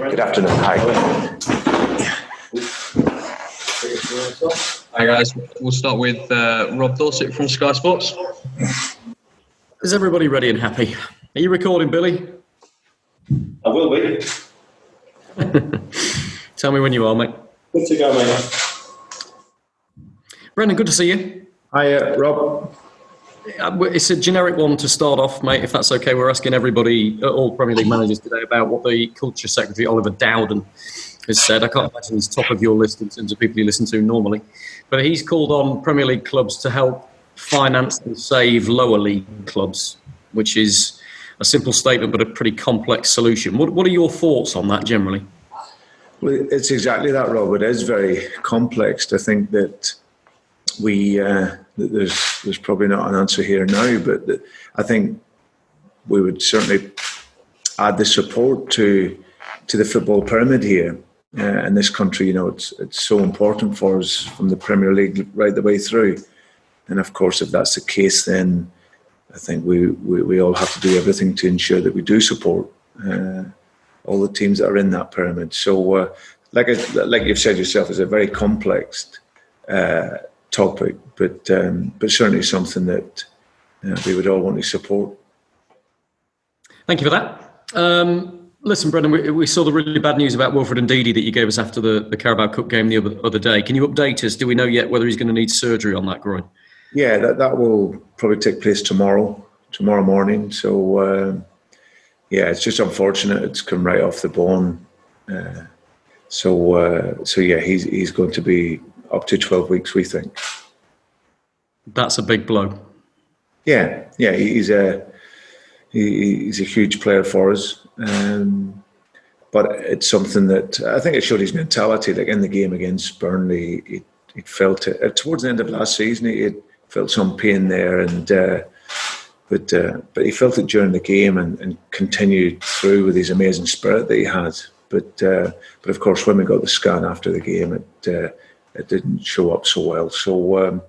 Good afternoon. Hi. Hi guys, we'll start with Rob Dorset from Sky Sports. Is everybody ready and happy? Are you recording, Billy? I will be. Tell me when you are, mate. Good to go, mate. Brendan, good to see you. Hi, Rob. It's a generic one to start off, mate, if that's okay. We're asking everybody, all Premier League managers today, about what the Culture Secretary, Oliver Dowden, has said. I can't imagine he's top of your list in terms of people you listen to normally. But he's called on Premier League clubs to help finance and save lower league clubs, which is a simple statement but a pretty complex solution. What are your thoughts on that generally? Well, it's exactly that, Rob. It is very complex. I think that there's probably not an answer here now, but I think we would certainly add the support to the football pyramid here in this country. You know, it's so important for us from the Premier League right the way through. And of course, if that's the case, then I think we all have to do everything to ensure that we do support all the teams that are in that pyramid. So, like you've said yourself, it's a very complex topic, but certainly something that we would all want to support. Thank you for that. Listen, Brendan, we saw the really bad news about Wilfred Ndidi that you gave us after the Carabao Cup game the other day. Can you update us? Do we know yet whether he's going to need surgery on that groin? Yeah, that will probably take place tomorrow morning. So, it's just unfortunate. It's come right off the bone. So he's going to be up to 12 weeks, we think. That's a big blow. Yeah, he's a huge player for us. But it's something that I think it showed his mentality. Like in the game against Burnley, he felt it. Towards the end of last season, he had felt some pain there, but he felt it during the game and continued through with his amazing spirit that he had. But of course, when we got the scan after the game, it didn't show up so well. So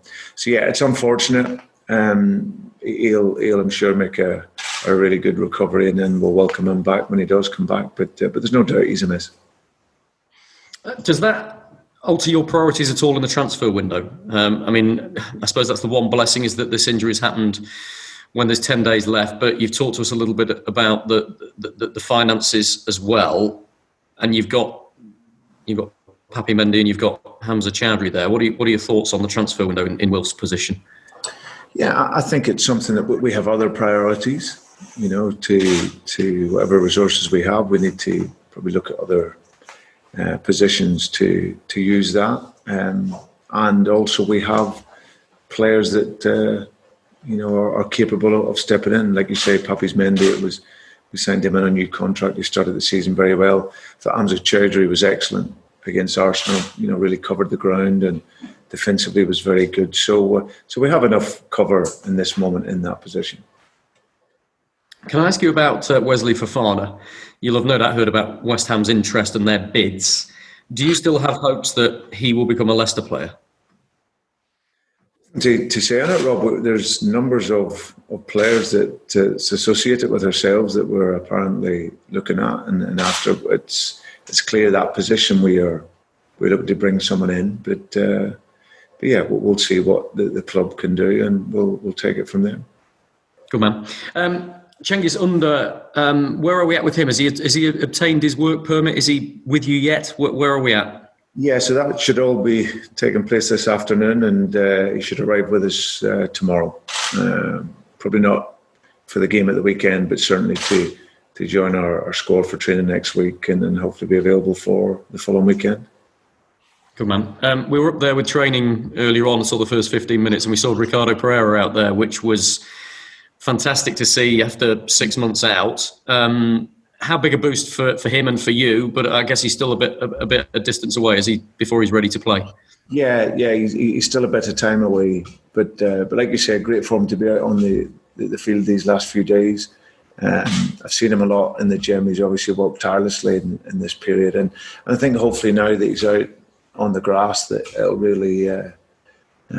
it's unfortunate. He'll I'm sure make a really good recovery, and then we'll welcome him back when he does come back. But there's no doubt he's a miss. Does that alter your priorities at all in the transfer window? I suppose that's the one blessing, is that this injury has happened when there's 10 days left. But you've talked to us a little bit about the finances as well, and you've got Papi Mendy and you've got Hamza Chowdhury there. What are your thoughts on the transfer window in Wilf's position? Yeah, I think it's something that we have other priorities. You know, to whatever resources we have, we need to probably look at other positions to use that. And also we have players that are capable of stepping in. Like you say, Papi Mendy, we signed him on a new contract. He started the season very well. I thought Hamza Chowdhury was excellent against Arsenal. You know, really covered the ground and defensively was very good. So we have enough cover in this moment in that position. Can I ask you about Wesley Fofana? You'll have no doubt heard about West Ham's interest and their bids. Do you still have hopes that he will become a Leicester player? To say on it, Rob, there's numbers of players that it's associated with ourselves that we're apparently looking at, and after it's clear that position we're looking to bring someone in, but we'll see what the club can do, and we'll take it from there. Good man. Cengiz Under, where are we at with him? Has he obtained his work permit? Is he with you yet? Where are we at? Yeah, so that should all be taking place this afternoon, and he should arrive with us tomorrow. Probably not for the game at the weekend, but certainly to join our squad for training next week, and then hopefully be available for the following weekend. Good man. We were up there with training earlier on, saw the first 15 minutes, and we saw Ricardo Pereira out there, which was fantastic to see after 6 months out. How big a boost for him and for you? But I guess he's still a distance away. Is he before he's ready to play? Yeah, he's still a bit of time away. But like you say, great for him to be out on the field these last few days. I've seen him a lot in the gym. He's obviously worked tirelessly in this period, and I think hopefully now that he's out on the grass, that it'll really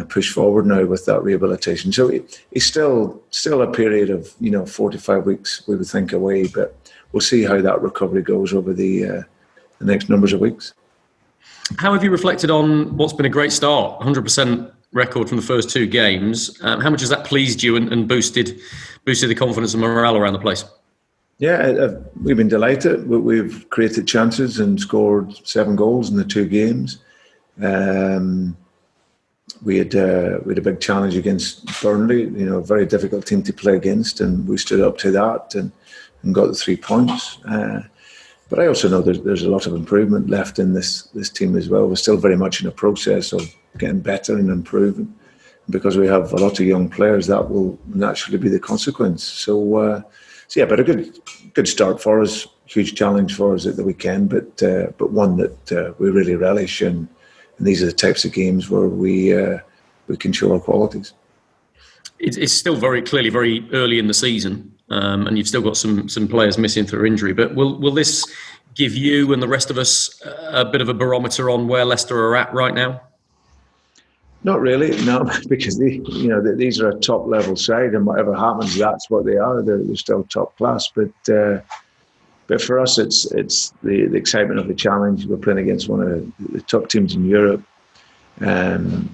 push forward now with that rehabilitation. So it's still a period of 4 to 5 weeks we would think away, but we'll see how that recovery goes over the the next numbers of weeks. How have you reflected on what's been a great start, 100% record from the first 2 games? How much has that pleased you and boosted the confidence and morale around the place? Yeah, we've been delighted. We've created chances and scored 7 goals in the 2 games. We had a big challenge against Burnley, a very difficult team to play against, and we stood up to that and got the 3 points. But I also know there's a lot of improvement left in this team as well. We're still very much in a process of getting better and improving. Because we have a lot of young players, that will naturally be the consequence. So yeah, but a good start for us. Huge challenge for us at the weekend, but one that we really relish. And these are the types of games where we can show our qualities. It's still very clearly very early in the season, and you've still got some players missing through injury. But will this give you and the rest of us a bit of a barometer on where Leicester are at right now? Not really, no, because these are a top level side, and whatever happens, that's what they are. They're still top class, but for us, it's the excitement of the challenge. We're playing against one of the top teams in Europe. I've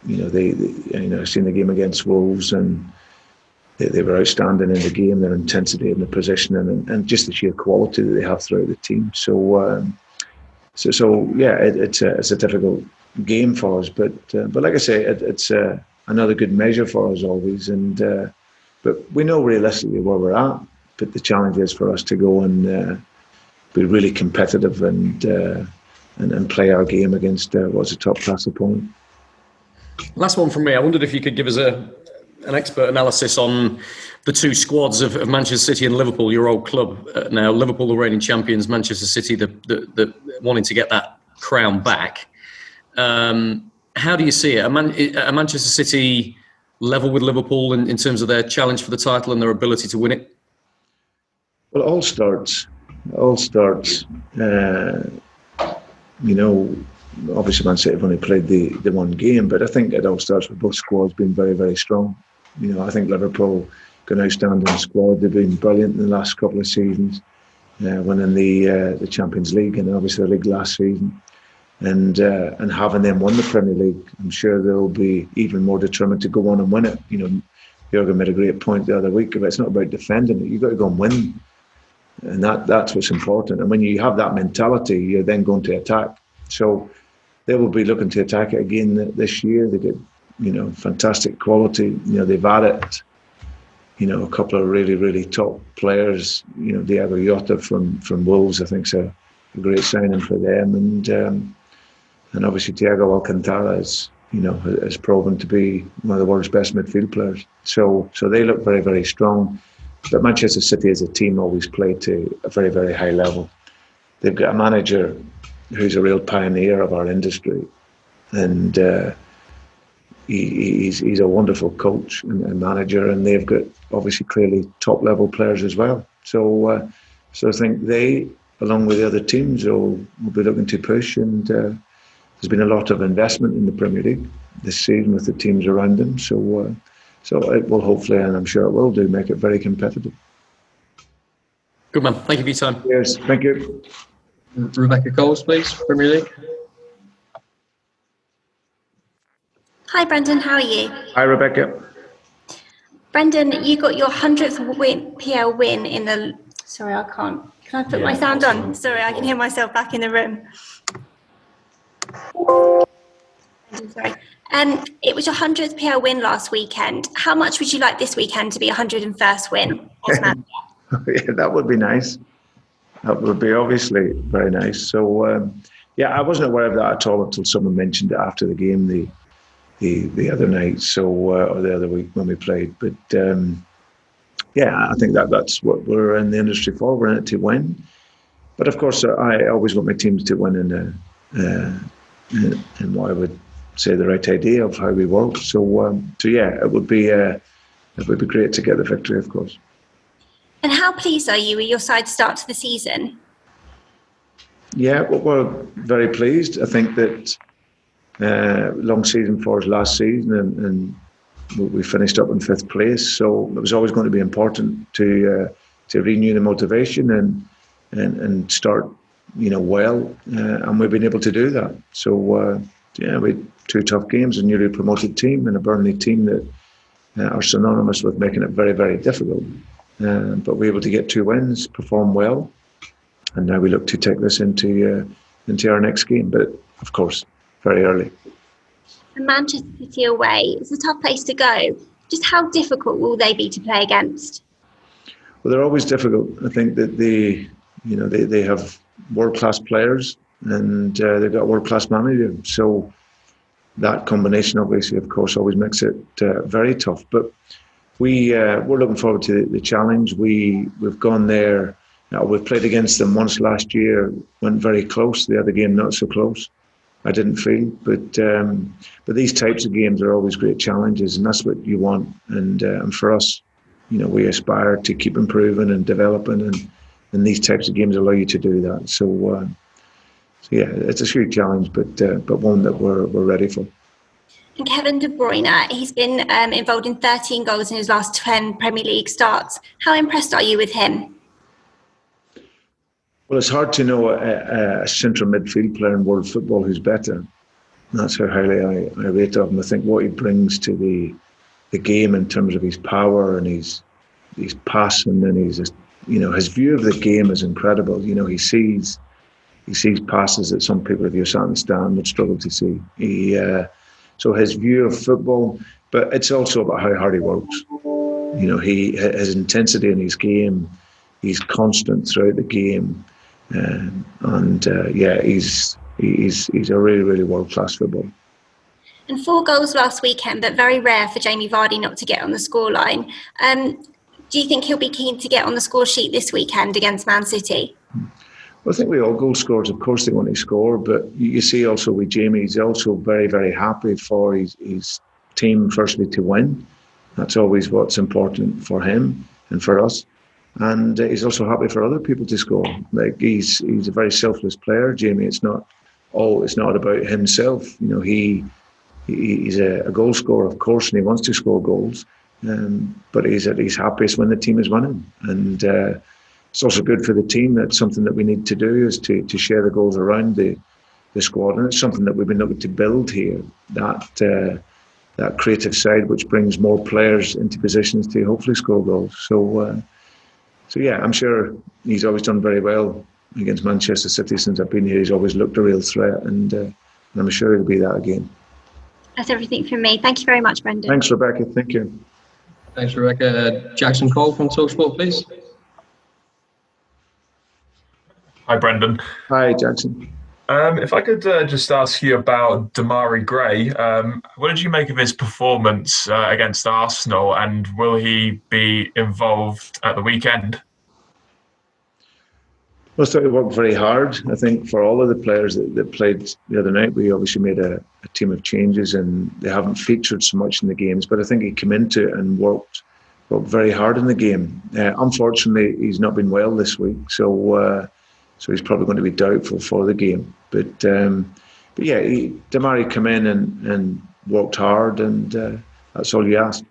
seen the game against Wolves, and they were outstanding in the game. Their intensity and the positioning, and just the sheer quality that they have throughout the team. So yeah, it's a difficult game for us, but like I say, it's another good measure for us always. And but we know realistically where we're at. But the challenge is for us to go and be really competitive and play our game against what's a top class opponent. Last one from me. I wondered if you could give us an expert analysis on the 2 squads of Manchester City and Liverpool, your old club. Now Liverpool, the reigning champions, Manchester City, the wanting to get that crown back. How do you see it? Are Manchester City level with Liverpool in terms of their challenge for the title and their ability to win it? Well, it all starts. Obviously Man City have only played the one game, but I think it all starts with both squads being very, very strong. I think Liverpool got an outstanding squad. They've been brilliant in the last couple of seasons, winning the Champions League and obviously the league last season. And having them won the Premier League, I'm sure they'll be even more determined to go on and win it. Jurgen made a great point the other week about it's not about defending it. You've got to go and win. And that's what's important. And when you have that mentality, you're then going to attack. So they will be looking to attack it again this year. They get, fantastic quality. They've added, a couple of really, really top players. Diego Jota from Wolves, I think, is a great signing for them. And obviously Thiago Alcantara has proven to be one of the world's best midfield players. So they look very, very strong. But Manchester City as a team always play to a very, very high level. They've got a manager who's a real pioneer of our industry. And he's a wonderful coach and manager. And they've got obviously clearly top level players as well. So I think they, along with the other teams, will be looking to push. And there's been a lot of investment in the Premier League this season with the teams around them. So it will hopefully, and I'm sure it will do, make it very competitive. Good man. Thank you for your time. Yes, thank you. Rebecca Coles, please, Premier League. Hi, Brendan. How are you? Hi, Rebecca. Brendan, you got your 100th PL win in the... Sorry, I can't. Can I put my sound on? Sorry, I can hear myself back in the room. Sorry. It was your 100th PL win last weekend. How much would you like this weekend to be 101st win? Yeah, that would be nice. That would be obviously very nice. So, I wasn't aware of that at all until someone mentioned it after the game the other night, or the other week when we played. But I think that's what we're in the industry for. We're in it to win. But of course, I always want my teams to win in what I would say the right idea of how we work. So it would be great to get the victory, of course. And how pleased are you with your side's start to the season? Yeah, well, we're very pleased. I think that long season for us last season, and we finished up in 5th place. So it was always going to be important to renew the motivation and start well, and we've been able to do that. So we had 2 tough games, a newly promoted team and a Burnley team that are synonymous with making it very, very difficult. But we're able to get 2 wins, perform well, and now we look to take this into our next game. But of course, very early. And Manchester City away, it's a tough place to go. Just how difficult will they be to play against? Well, they're always difficult. I think that they have world-class players, and they've got a world-class manager. So that combination, obviously, of course, always makes it very tough. But we're looking forward to the challenge. We've gone there. We've played against them once last year. Went very close. The other game not so close. I didn't feel, but these types of games are always great challenges, and that's what you want. And for us, we aspire to keep improving and developing, and these types of games allow you to do that. So yeah, it's a huge challenge, but one that we're ready for. And Kevin De Bruyne, he's been involved in 13 goals in his last 10 Premier League starts. How impressed are you with him? Well, it's hard to know a central midfield player in world football who's better. That's how highly I rate of him. I think what he brings to the game in terms of his power and his passing and his view of the game is incredible. He sees passes that some people, if you're sat in the stand, would struggle to see. So his view of football, but it's also about how hard he works. His intensity in his game, he's constant throughout the game. He's a really, really world-class footballer. And 4 goals last weekend, but very rare for Jamie Vardy not to get on the scoreline. Do you think he'll be keen to get on the score sheet this weekend against Man City? Well, I think we all goal scorers, of course, they want to score, but you see also with Jamie, he's also very, very happy for his team, firstly, to win. That's always what's important for him and for us. And he's also happy for other people to score. Like he's a very selfless player, Jamie. It's not about himself. He's a goal scorer, of course, and he wants to score goals. But he's at his happiest when the team is winning. And it's also good for the team. That's something that we need to do, is to share the goals around the squad. And it's something that we've been looking to build here, that creative side, which brings more players into positions to hopefully score goals. So yeah, I'm sure he's always done very well against Manchester City since I've been here. He's always looked a real threat, and I'm sure he'll be that again. That's everything from me. Thank you very much, Brendan. Thanks, Rebecca. Thank you. Thanks, Rebecca. Jackson Cole from TalkSport, please. Hi, Brendan. Hi, Jackson. If I could just ask you about Demarai Gray, what did you make of his performance against Arsenal, and will he be involved at the weekend? Well, I thought he worked very hard. I think for all of the players that played the other night, we obviously made a team of changes, and they haven't featured so much in the games. But I think he came into it and worked very hard in the game. Unfortunately, he's not been well this week, so he's probably going to be doubtful for the game. But yeah, Demarai came in and worked hard, and that's all you ask.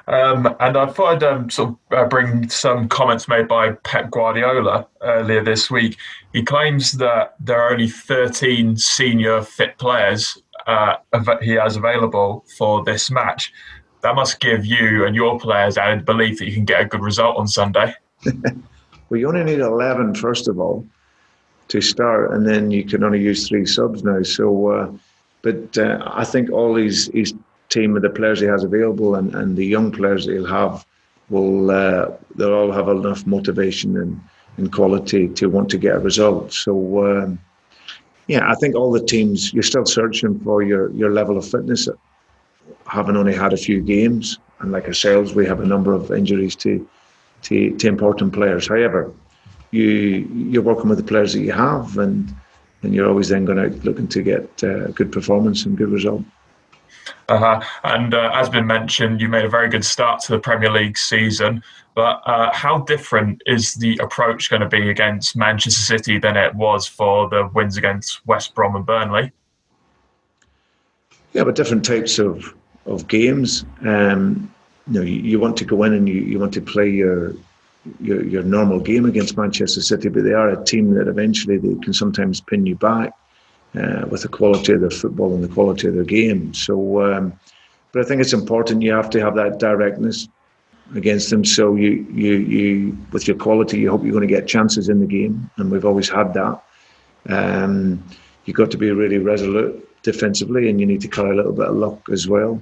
And I thought I'd bring some comments made by Pep Guardiola earlier this week. He claims that there are only 13 senior fit players he has available for this match. That must give you and your players added belief that you can get a good result on Sunday. Well, you only need 11, first of all, to start, and then you can only use 3 subs now. So, but I think all his team with the players he has available and the young players that he'll have they'll all have enough motivation and quality to want to get a result. So, yeah, I think all the teams, you're still searching for your level of fitness, having only had a few games, and like ourselves, we have a number of injuries to important players. However, you're working with the players that you have, and you're always then going out looking to get a good performance and good result. And as been mentioned, you made a very good start to the Premier League season. But how different is the approach going to be against Manchester City than it was for the wins against West Brom and Burnley? Yeah, but different types of games. You want to go in and you want to play your your normal game against Manchester City, but they are a team that eventually they can sometimes pin you back with the quality of their football and the quality of their game. So, but I think it's important you have to have that directness against them. So you with your quality, you hope you're going to get chances in the game, and we've always had that. You've got to be really resolute defensively, and you need to carry a little bit of luck as well.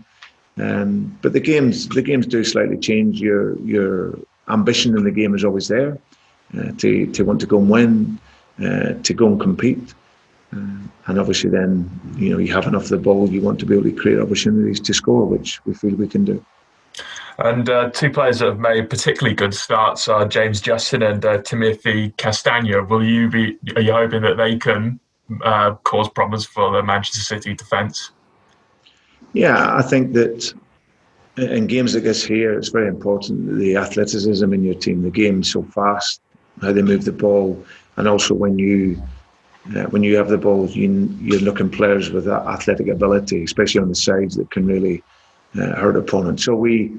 But the games do slightly change. Your ambition in the game is always there to want to go and win, to go and compete, and obviously then you have enough of the ball. You want to be able to create opportunities to score, which we feel we can do. And two players that have made particularly good starts are James Justin and Timothy Castagne. Are you hoping that they can cause problems for the Manchester City defence? Yeah, I think that in games like this here, it's very important the athleticism in your team. The game's so fast, how they move the ball, and also when you have the ball, you're looking players with that athletic ability, especially on the sides, that can really hurt opponents. So we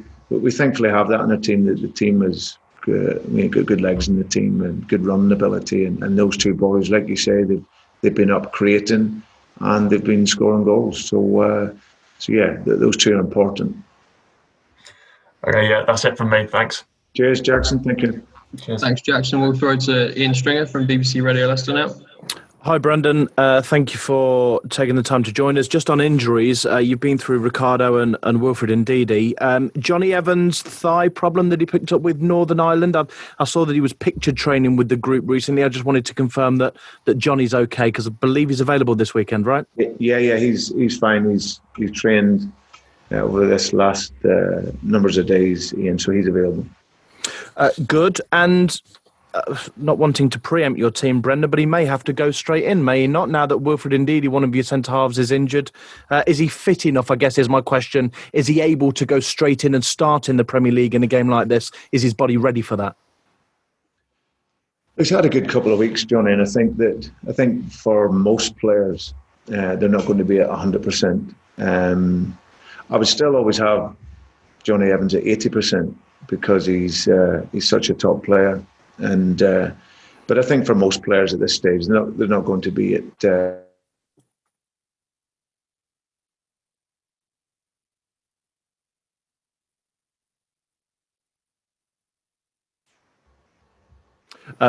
thankfully have that in our team. That the team has got good legs in the team and good running ability, and those two boys, like you say, they've been up creating and they've been scoring goals. So yeah, those two are important. Okay, yeah, that's it from me. Thanks. Cheers, Jackson. Thank you. Cheers. Thanks, Jackson. We'll throw to Ian Stringer from BBC Radio Leicester now. Hi, Brendan. Thank you for taking the time to join us. Just on injuries, you've been through Ricardo and Wilfred Ndidi. Johnny Evans' thigh problem that he picked up with Northern Ireland. I saw that he was pictured training with the group recently. I just wanted to confirm that Johnny's okay, because I believe he's available this weekend, right? Yeah, he's fine. He's trained over this last numbers of days, Ian, so he's available. Good. And not wanting to preempt your team, Brendan, but he may have to go straight in, may he not, now that Wilfred Ndidi, one of your centre-halves, is injured? Is he fit enough, I guess, is my question. Is he able to go straight in and start in the Premier League in a game like this? Is his body ready for that? He's had a good couple of weeks, Johnny, and I think for most players, they're not going to be at 100%. I would still always have Johnny Evans at 80% because he's such a top player. And but I think for most players at this stage, they're not going to be at.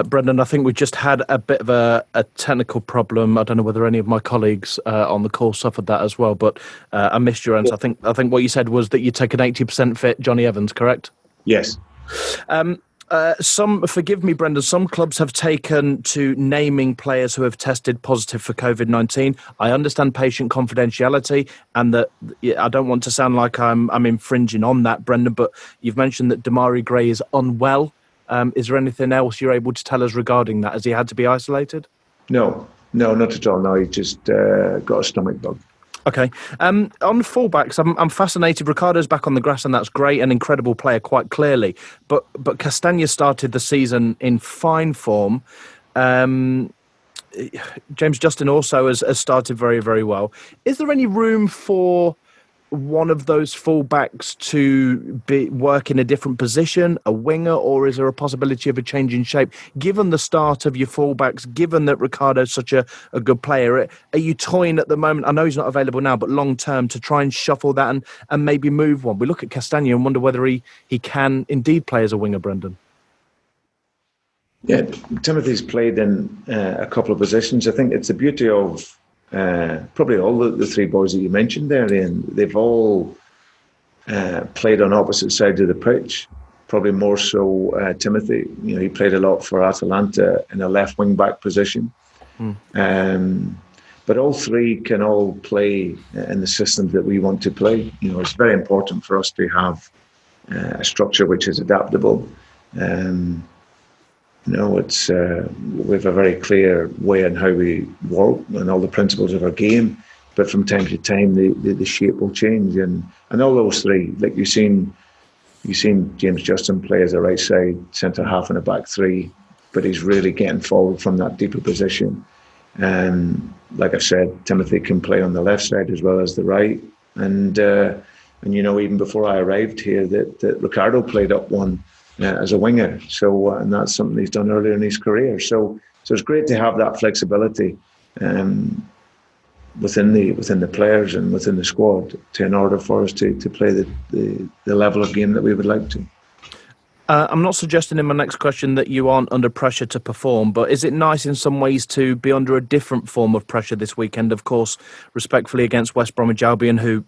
Brendan, I think we just had a bit of a technical problem. I don't know whether any of my colleagues on the call suffered that as well, but I missed your answer. I think what you said was that you take an 80% fit Johnny Evans, correct? Yes. Forgive me, Brendan, some clubs have taken to naming players who have tested positive for COVID-19. I understand patient confidentiality, and that I don't want to sound like I'm infringing on that, Brendan, but you've mentioned that Damari Gray is unwell. Is there anything else you're able to tell us regarding that? Has he had to be isolated? No, not at all. No, he just got a stomach bug. Okay. On fullbacks, I'm fascinated. Ricardo's back on the grass, and that's great. An incredible player, quite clearly. But Castagne started the season in fine form. James Justin also has started very, very well. Is there any room for one of those fullbacks to work in a different position, a winger, or is there a possibility of a change in shape? Given the start of your fullbacks, given that Ricardo's such a good player, are you toying at the moment, I know he's not available now, but long term, to try and shuffle that and maybe move one? We look at Castagne and wonder whether he can indeed play as a winger, Brendan. Yeah, Timothy's played in a couple of positions. I think it's the beauty of probably all the three boys that you mentioned there, Ian. They've all played on opposite sides of the pitch. Probably more so Timothy. He played a lot for Atalanta in a left wing back position. But all three can all play in the systems that we want to play. It's very important for us to have a structure which is adaptable. It's we have a very clear way in how we work and all the principles of our game, but from time to time the shape will change, and all those three, like you've seen James Justin play as a right side centre half in a back three, but he's really getting forward from that deeper position. And like I said, Timothy can play on the left side as well as the right, and even before I arrived here, that Ricardo played up one as a winger. So and that's something he's done earlier in his career. So it's great to have that flexibility within the players and within the squad in order for us to play the level of game that we would like to. I'm not suggesting in my next question that you aren't under pressure to perform, but is it nice in some ways to be under a different form of pressure this weekend? Of course, respectfully against West Bromwich Albion, who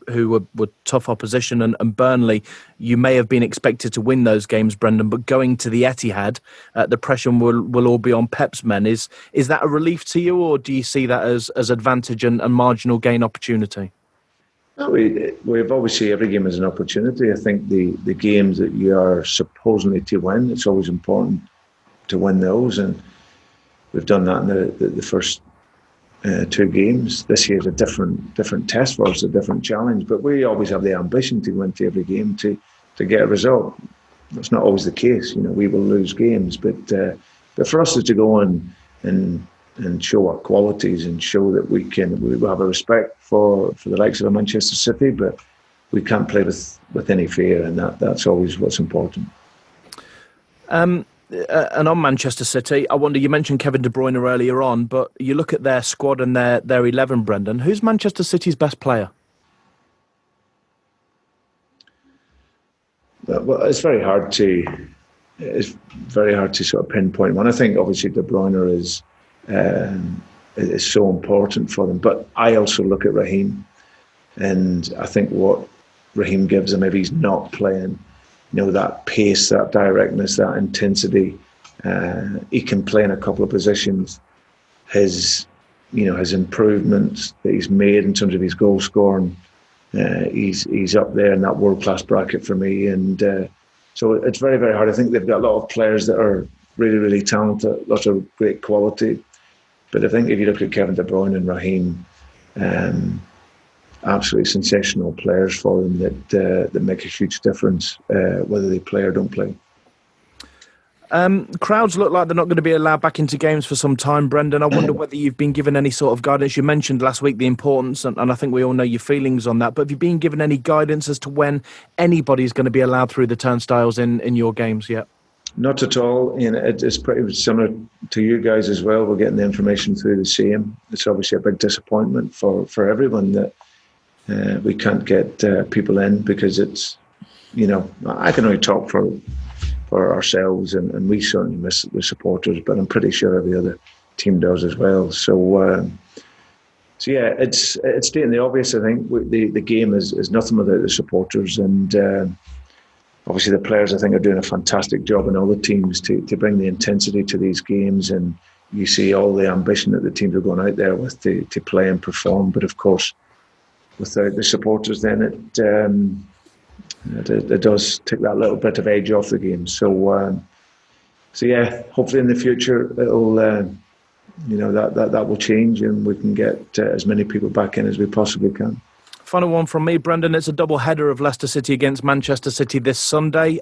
were tough opposition, and Burnley, you may have been expected to win those games, Brendan, but going to the Etihad, the pressure will all be on Pep's men. Is that a relief to you, or do you see that as advantage and marginal gain opportunity? We've obviously every game is an opportunity. I think the games that you are supposedly to win, it's always important to win those, and we've done that in the first 2 games. This year's a different test for us, a different challenge, but we always have the ambition to win to every game to get a result. That's not always the case. We will lose games, but for us is to go on and show our qualities and show that we have a respect for the likes of Manchester City, but we can't play with any fear, and that's always what's important. And on Manchester City, I wonder, you mentioned Kevin De Bruyne earlier on, but you look at their squad and their 11, Brendan. Who's Manchester City's best player? Well, it's very hard to sort of pinpoint one. I think obviously De Bruyne is so important for them. But I also look at Raheem, and I think what Raheem gives him, if he's not playing, that pace, that directness, that intensity, he can play in a couple of positions. His improvements that he's made in terms of his goal scoring, he's up there in that world class bracket for me. And so it's very, very hard. I think they've got a lot of players that are really, really talented, lots of great quality. But I think if you look at Kevin De Bruyne and Raheem, absolutely sensational players for them that make a huge difference whether they play or don't play. Crowds look like they're not going to be allowed back into games for some time, Brendan. I wonder whether you've been given any sort of guidance. You mentioned last week the importance, and I think we all know your feelings on that, but have you been given any guidance as to when anybody's going to be allowed through the turnstiles in your games yet? Not at all. It's pretty similar to you guys as well. We're getting the information through the same. It's obviously a big disappointment for everyone that we can't get people in, because it's, I can only talk for ourselves, and we certainly miss the supporters, but I'm pretty sure every other team does as well. So yeah, it's stating the obvious. I think the game is nothing without the supporters, and obviously the players, I think, are doing a fantastic job in all the teams to bring the intensity to these games, and you see all the ambition that the teams are going out there with to play and perform. But of course, without the supporters, then it does take that little bit of edge off the game. So yeah, hopefully in the future it'll that will change, and we can get as many people back in as we possibly can. Final one from me, Brendan. It's a double header of Leicester City against Manchester City this Sunday.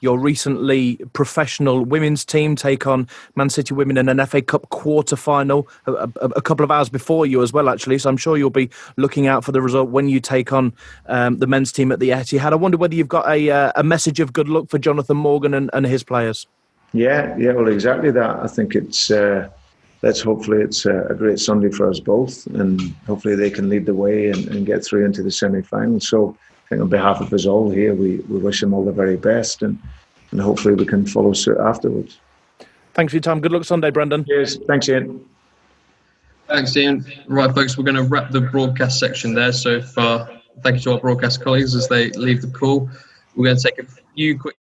Your recently professional women's team take on Man City women in an FA Cup quarter-final a couple of hours before you as well, actually. So I'm sure you'll be looking out for the result when you take on the men's team at the Etihad. I wonder whether you've got a message of good luck for Jonathan Morgan and his players. Yeah, well, exactly that. I think it's... hopefully it's a great Sunday for us both, and hopefully they can lead the way and get through into the semi-final. So I think on behalf of us all here, we wish them all the very best, and hopefully we can follow suit afterwards. Thanks for your time. Good luck Sunday, Brendan. Cheers. Thanks, Ian. Thanks, Ian. Right, folks, we're going to wrap the broadcast section there. So thank you to our broadcast colleagues as they leave the call. We're going to take a few quick